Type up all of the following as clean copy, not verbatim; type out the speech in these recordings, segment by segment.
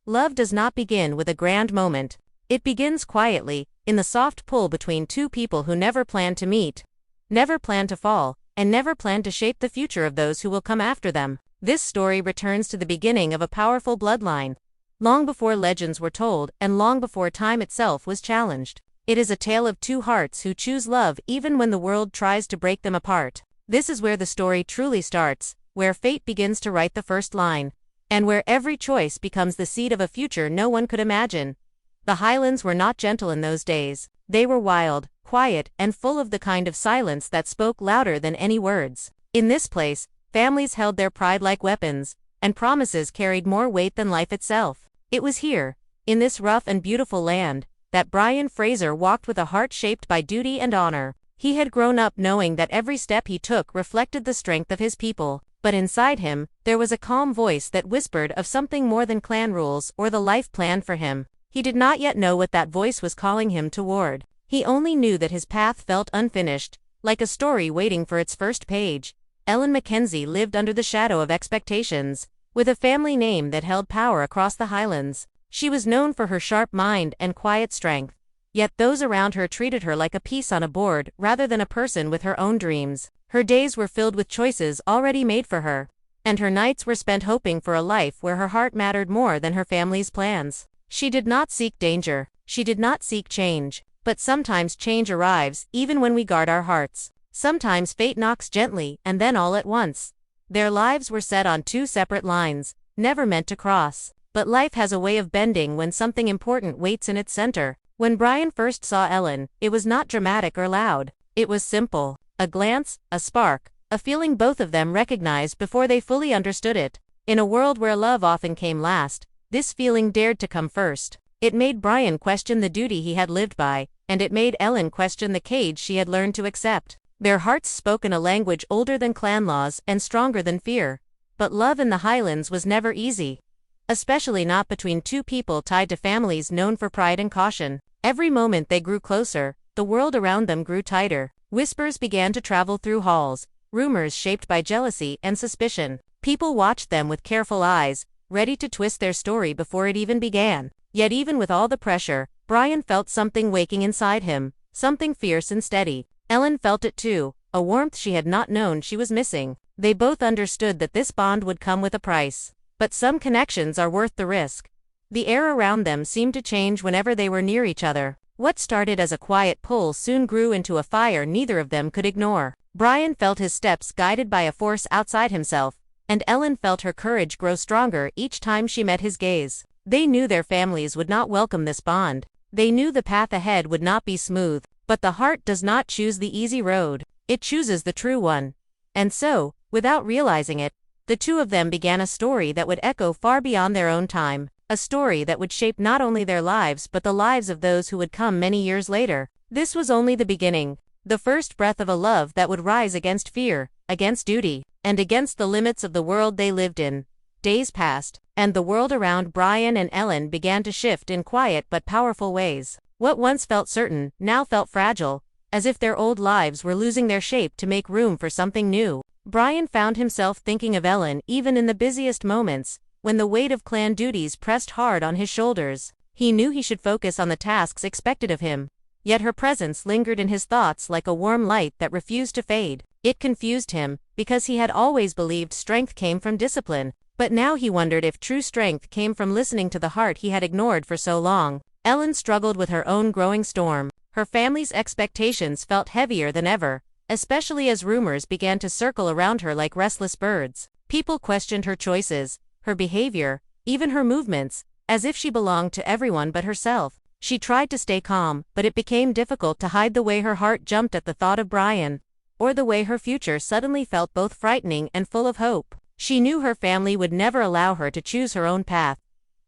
Love does not begin with a grand moment. It begins quietly, in the soft pull between two people who never plan to meet, never plan to fall, and never plan to shape the future of those who will come after them. This story returns to the beginning of a powerful bloodline, long before legends were told and long before time itself was challenged. It is a tale of two hearts who choose love even when the world tries to break them apart. This is where the story truly starts, where fate begins to write the first line, and where every choice becomes the seed of a future no one could imagine. The Highlands were not gentle in those days. They were wild, quiet, and full of the kind of silence that spoke louder than any words. In this place, families held their pride like weapons, and promises carried more weight than life itself. It was here, in this rough and beautiful land, that Brian Fraser walked with a heart shaped by duty and honor. He had grown up knowing that every step he took reflected the strength of his people, but inside him, there was a calm voice that whispered of something more than clan rules or the life planned for him. He did not yet know what that voice was calling him toward. He only knew that his path felt unfinished, like a story waiting for its first page. Ellen Mackenzie lived under the shadow of expectations, with a family name that held power across the Highlands. She was known for her sharp mind and quiet strength, yet those around her treated her like a piece on a board rather than a person with her own dreams. Her days were filled with choices already made for her, and her nights were spent hoping for a life where her heart mattered more than her family's plans. She did not seek danger, she did not seek change, but sometimes change arrives even when we guard our hearts. Sometimes fate knocks gently and then all at once. Their lives were set on two separate lines, never meant to cross. But life has a way of bending when something important waits in its center. When Brian first saw Ellen, it was not dramatic or loud. It was simple. A glance, a spark, a feeling both of them recognized before they fully understood it. In a world where love often came last, this feeling dared to come first. It made Brian question the duty he had lived by, and it made Ellen question the cage she had learned to accept. Their hearts spoke in a language older than clan laws and stronger than fear. But love in the Highlands was never easy, especially not between two people tied to families known for pride and caution. Every moment they grew closer, the world around them grew tighter. Whispers began to travel through halls, rumors shaped by jealousy and suspicion. People watched them with careful eyes, ready to twist their story before it even began. Yet even with all the pressure, Brian felt something waking inside him, something fierce and steady. Ellen felt it too, a warmth she had not known she was missing. They both understood that this bond would come with a price. But some connections are worth the risk. The air around them seemed to change whenever they were near each other. What started as a quiet pull soon grew into a fire neither of them could ignore. Brian felt his steps guided by a force outside himself, and Ellen felt her courage grow stronger each time she met his gaze. They knew their families would not welcome this bond. They knew the path ahead would not be smooth, but the heart does not choose the easy road. It chooses the true one. And so, without realizing it, the two of them began a story that would echo far beyond their own time. A story that would shape not only their lives but the lives of those who would come many years later. This was only the beginning, the first breath of a love that would rise against fear, against duty, and against the limits of the world they lived in. Days passed, and the world around Brian and Ellen began to shift in quiet but powerful ways. What once felt certain, now felt fragile, as if their old lives were losing their shape to make room for something new. Brian found himself thinking of Ellen even in the busiest moments, when the weight of clan duties pressed hard on his shoulders. He knew he should focus on the tasks expected of him, yet her presence lingered in his thoughts like a warm light that refused to fade. It confused him, because he had always believed strength came from discipline, but now he wondered if true strength came from listening to the heart he had ignored for so long. Ellen struggled with her own growing storm. Her family's expectations felt heavier than ever, especially as rumors began to circle around her like restless birds. People questioned her choices, her behavior, even her movements, as if she belonged to everyone but herself. She tried to stay calm, but it became difficult to hide the way her heart jumped at the thought of Brian, or the way her future suddenly felt both frightening and full of hope. She knew her family would never allow her to choose her own path.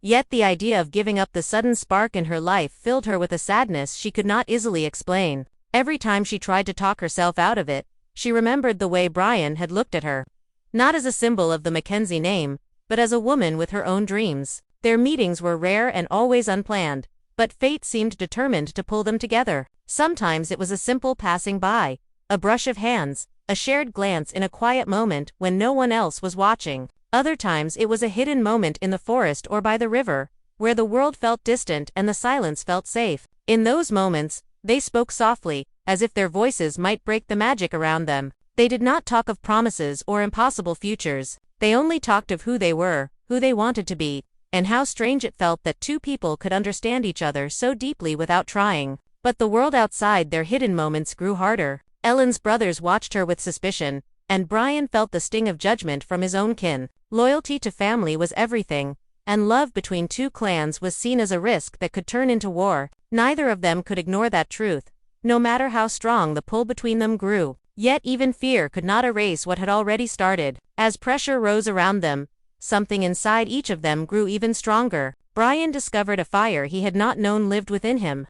Yet the idea of giving up the sudden spark in her life filled her with a sadness she could not easily explain. Every time she tried to talk herself out of it, she remembered the way Brian had looked at her. Not as a symbol of the Mackenzie name, but as a woman with her own dreams. Their meetings were rare and always unplanned, but fate seemed determined to pull them together. Sometimes it was a simple passing by, a brush of hands, a shared glance in a quiet moment when no one else was watching. Other times it was a hidden moment in the forest or by the river, where the world felt distant and the silence felt safe. In those moments, they spoke softly, as if their voices might break the magic around them. They did not talk of promises or impossible futures. They only talked of who they were, who they wanted to be, and how strange it felt that two people could understand each other so deeply without trying. But the world outside their hidden moments grew harder. Ellen's brothers watched her with suspicion, and Brian felt the sting of judgment from his own kin. Loyalty to family was everything, and love between two clans was seen as a risk that could turn into war. Neither of them could ignore that truth, no matter how strong the pull between them grew. Yet even fear could not erase what had already started. As pressure rose around them, something inside each of them grew even stronger. Brian discovered a fire he had not known lived within him.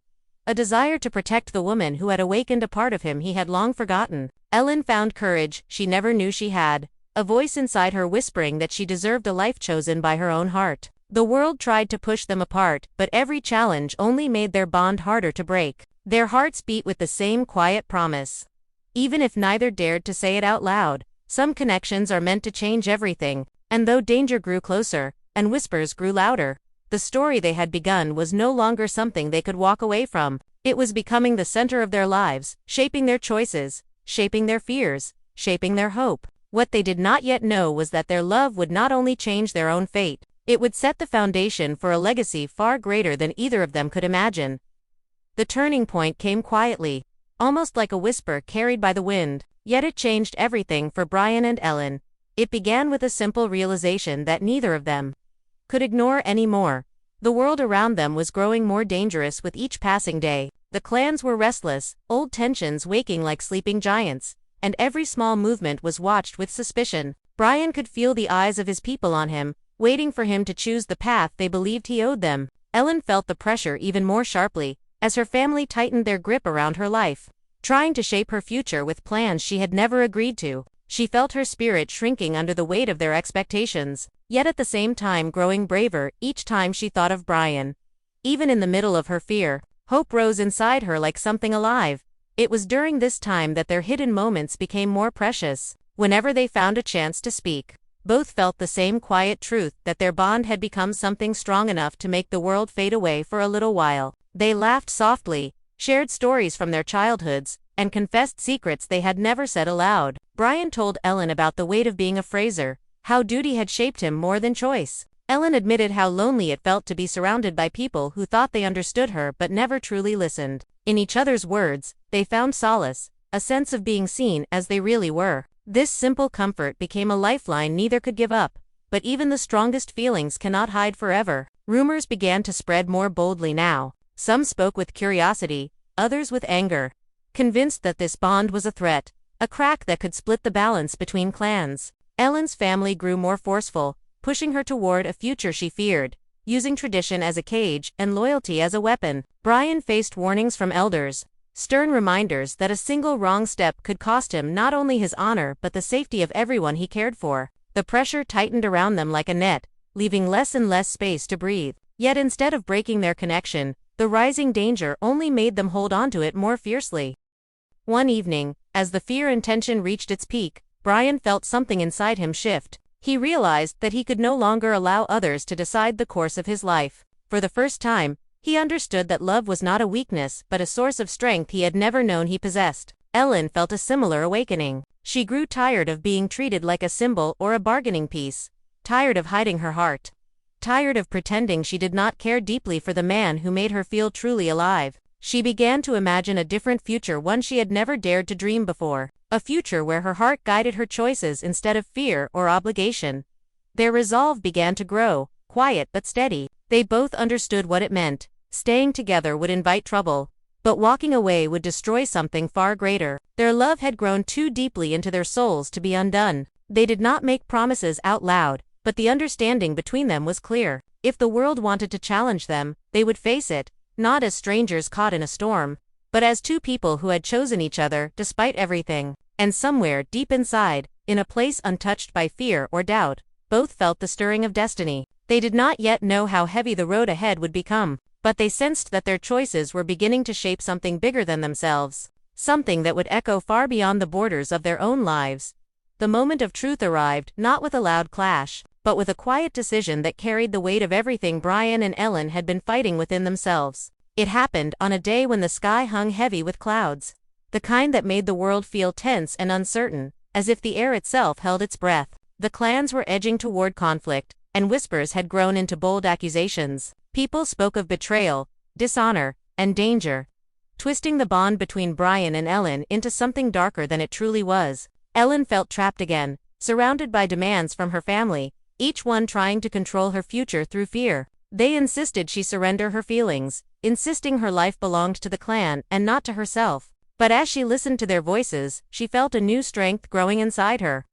A desire to protect the woman who had awakened a part of him he had long forgotten. Ellen found courage she never knew she had, a voice inside her whispering that she deserved a life chosen by her own heart. The world tried to push them apart, but every challenge only made their bond harder to break. Their hearts beat with the same quiet promise. Even if neither dared to say it out loud, some connections are meant to change everything, and though danger grew closer, and whispers grew louder, the story they had begun was no longer something they could walk away from. It was becoming the center of their lives, shaping their choices, shaping their fears, shaping their hope. What they did not yet know was that their love would not only change their own fate, it would set the foundation for a legacy far greater than either of them could imagine. The turning point came quietly, almost like a whisper carried by the wind, yet it changed everything for Brian and Ellen. It began with a simple realization that neither of them could ignore anymore. The world around them was growing more dangerous with each passing day. The clans were restless, old tensions waking like sleeping giants, and every small movement was watched with suspicion. Brian could feel the eyes of his people on him, waiting for him to choose the path they believed he owed them. Ellen felt the pressure even more sharply, as her family tightened their grip around her life, trying to shape her future with plans she had never agreed to. She felt her spirit shrinking under the weight of their expectations, yet at the same time growing braver each time she thought of Brian. Even in the middle of her fear, hope rose inside her like something alive. It was during this time that their hidden moments became more precious. Whenever they found a chance to speak, both felt the same quiet truth that their bond had become something strong enough to make the world fade away for a little while. They laughed softly, shared stories from their childhoods, and confessed secrets they had never said aloud. Brian told Ellen about the weight of being a Fraser, how duty had shaped him more than choice. Ellen admitted how lonely it felt to be surrounded by people who thought they understood her but never truly listened. In each other's words, they found solace, a sense of being seen as they really were. This simple comfort became a lifeline neither could give up, but even the strongest feelings cannot hide forever. Rumors began to spread more boldly now. Some spoke with curiosity, others with anger, convinced that this bond was a threat, a crack that could split the balance between clans. Ellen's family grew more forceful, pushing her toward a future she feared, using tradition as a cage and loyalty as a weapon. Brian faced warnings from elders, stern reminders that a single wrong step could cost him not only his honor but the safety of everyone he cared for. The pressure tightened around them like a net, leaving less and less space to breathe. Yet instead of breaking their connection, the rising danger only made them hold on to it more fiercely. One evening, as the fear and tension reached its peak, Brian felt something inside him shift. He realized that he could no longer allow others to decide the course of his life. For the first time, he understood that love was not a weakness but a source of strength he had never known he possessed. Ellen felt a similar awakening. She grew tired of being treated like a symbol or a bargaining piece, tired of hiding her heart, tired of pretending she did not care deeply for the man who made her feel truly alive. She began to imagine a different future, one she had never dared to dream before. A future where her heart guided her choices instead of fear or obligation. Their resolve began to grow, quiet but steady. They both understood what it meant. Staying together would invite trouble, but walking away would destroy something far greater. Their love had grown too deeply into their souls to be undone. They did not make promises out loud, but the understanding between them was clear. If the world wanted to challenge them, they would face it, not as strangers caught in a storm, but as two people who had chosen each other despite everything. And somewhere deep inside, in a place untouched by fear or doubt, both felt the stirring of destiny. They did not yet know how heavy the road ahead would become, but they sensed that their choices were beginning to shape something bigger than themselves, something that would echo far beyond the borders of their own lives. The moment of truth arrived, not with a loud clash, but with a quiet decision that carried the weight of everything Brian and Ellen had been fighting within themselves. It happened on a day when the sky hung heavy with clouds. The kind that made the world feel tense and uncertain, as if the air itself held its breath. The clans were edging toward conflict, and whispers had grown into bold accusations. People spoke of betrayal, dishonor, and danger, twisting the bond between Brian and Ellen into something darker than it truly was. Ellen felt trapped again, surrounded by demands from her family, each one trying to control her future through fear. They insisted she surrender her feelings, insisting her life belonged to the clan and not to herself. But as she listened to their voices, she felt a new strength growing inside her.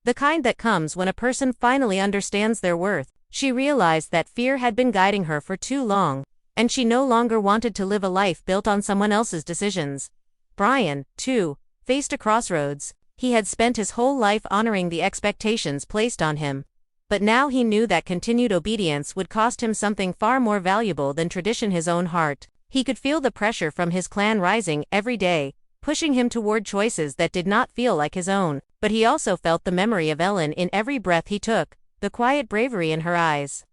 The kind that comes when a person finally understands their worth. She realized that fear had been guiding her for too long, and she no longer wanted to live a life built on someone else's decisions. Brian, too, faced a crossroads. He had spent his whole life honoring the expectations placed on him. But now he knew that continued obedience would cost him something far more valuable than tradition, his own heart. He could feel the pressure from his clan rising every day, pushing him toward choices that did not feel like his own. But he also felt the memory of Ellen in every breath he took, the quiet bravery in her eyes,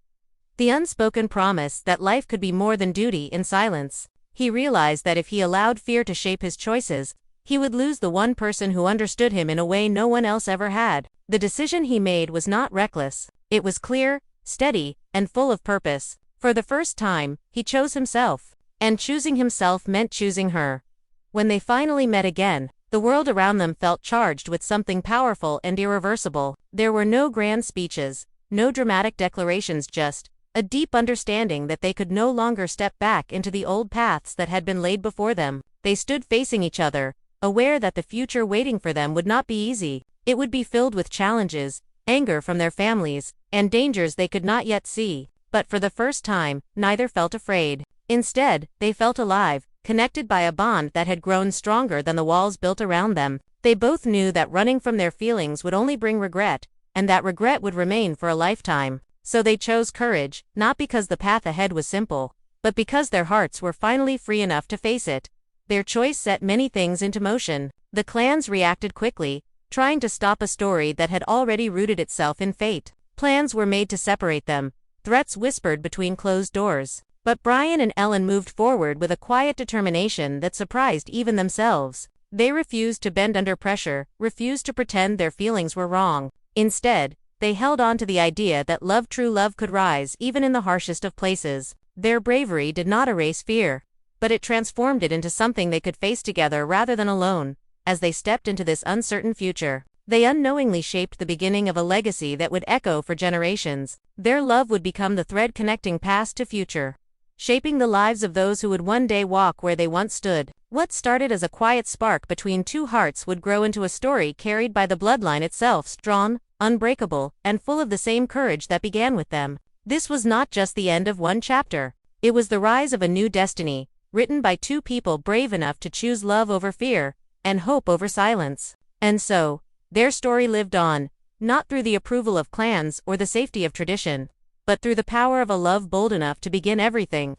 the unspoken promise that life could be more than duty in silence. He realized that if he allowed fear to shape his choices, he would lose the one person who understood him in a way no one else ever had. The decision he made was not reckless. It was clear, steady, and full of purpose. For the first time, he chose himself. And choosing himself meant choosing her. When they finally met again, the world around them felt charged with something powerful and irreversible. There were no grand speeches, no dramatic declarations, just a deep understanding that they could no longer step back into the old paths that had been laid before them. They stood facing each other, aware that the future waiting for them would not be easy. It would be filled with challenges, anger from their families, and dangers they could not yet see. But for the first time, neither felt afraid. Instead, they felt alive, connected by a bond that had grown stronger than the walls built around them. They both knew that running from their feelings would only bring regret, and that regret would remain for a lifetime. So they chose courage, not because the path ahead was simple, but because their hearts were finally free enough to face it. Their choice set many things into motion. The clans reacted quickly, trying to stop a story that had already rooted itself in fate. Plans were made to separate them, threats whispered between closed doors. But Brian and Ellen moved forward with a quiet determination that surprised even themselves. They refused to bend under pressure, refused to pretend their feelings were wrong. Instead, they held on to the idea that true love could rise even in the harshest of places. Their bravery did not erase fear, but it transformed it into something they could face together rather than alone. As they stepped into this uncertain future, they unknowingly shaped the beginning of a legacy that would echo for generations. Their love would become the thread connecting past to future, shaping the lives of those who would one day walk where they once stood. What started as a quiet spark between two hearts would grow into a story carried by the bloodline itself, strong, unbreakable, and full of the same courage that began with them. This was not just the end of one chapter. It was the rise of a new destiny, written by two people brave enough to choose love over fear, and hope over silence. And so, their story lived on, not through the approval of clans or the safety of tradition, but through the power of a love bold enough to begin everything.